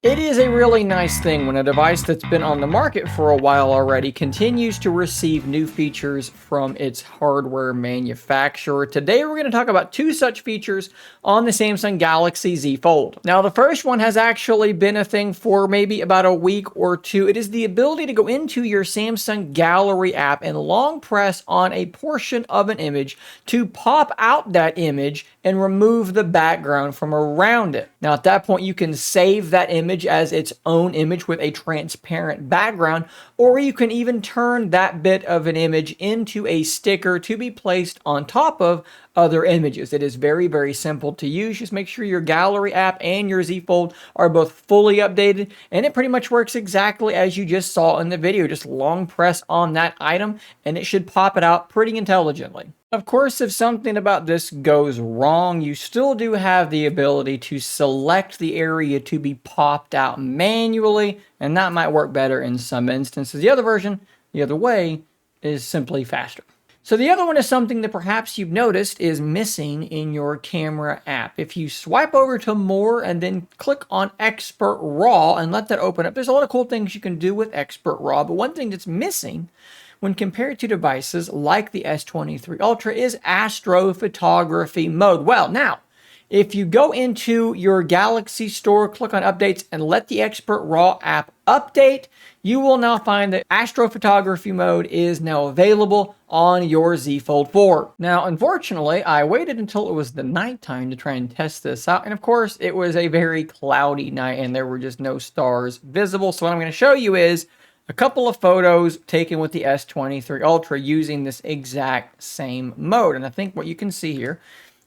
It is a really nice thing when a device that's been on the market for a while already continues to receive new features from its hardware manufacturer. Today we're going to talk about two such features on the Samsung Galaxy Z Fold. Now the first one has actually been a thing for maybe about a week or two. It is the ability to go into your Samsung Gallery app and long press on a portion of an image to pop out that image and remove the background from around it. Now at that point you can save that image as its own image with a transparent background, or you can even turn that bit of an image into a sticker to be placed on top of other images. It is very, very simple to use. Just make sure your Gallery app and your Z Fold are both fully updated, and it pretty much works exactly as you just saw in the video. Just long press on that item and it should pop it out pretty intelligently. Of course, if something about this goes wrong, you still do have the ability to select the area to be popped out manually, and that might work better in some instances. The other version, the other way, is simply faster. So the other one is something that perhaps you've noticed is missing in your camera app. If you swipe over to More and then click on Expert RAW and let that open up, there's a lot of cool things you can do with Expert RAW, but one thing that's missing when compared to devices like the S23 Ultra is astrophotography mode. Well, now, if you go into your Galaxy store, click on Updates, and let the Expert RAW app update, you will now find that astrophotography mode is now available on your Z Fold 4. Now, unfortunately, I waited until it was the nighttime to try and test this out, and of course, it was a very cloudy night and there were just no stars visible. So what I'm going to show you is a couple of photos taken with the S23 Ultra using this exact same mode. And I think what you can see here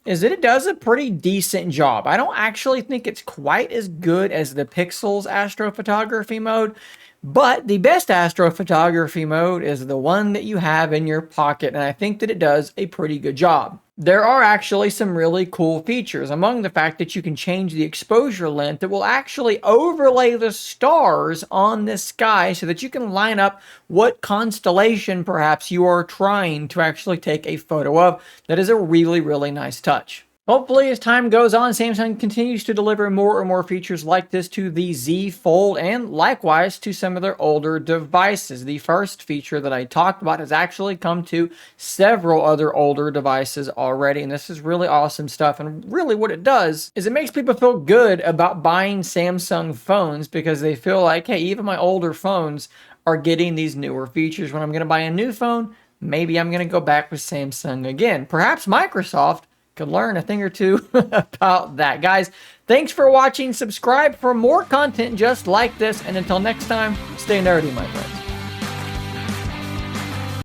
is that it does a pretty decent job. I don't actually think it's quite as good as the Pixels astrophotography mode, but the best astrophotography mode is the one that you have in your pocket, and I think that it does a pretty good job. There are actually some really cool features, among the fact that you can change the exposure length that will actually overlay the stars on the sky so that you can line up what constellation perhaps you are trying to actually take a photo of. That is a really, really nice touch. Hopefully, as time goes on, Samsung continues to deliver more and more features like this to the Z Fold and likewise to some of their older devices. The first feature that I talked about has actually come to several other older devices already, and this is really awesome stuff. And really what it does is it makes people feel good about buying Samsung phones because they feel like, hey, even my older phones are getting these newer features. When I'm going to buy a new phone, maybe I'm going to go back with Samsung again. Perhaps Microsoft could learn a thing or two about that. Guys, thanks for watching. Subscribe for more content just like this. And until next time, stay nerdy, my friends.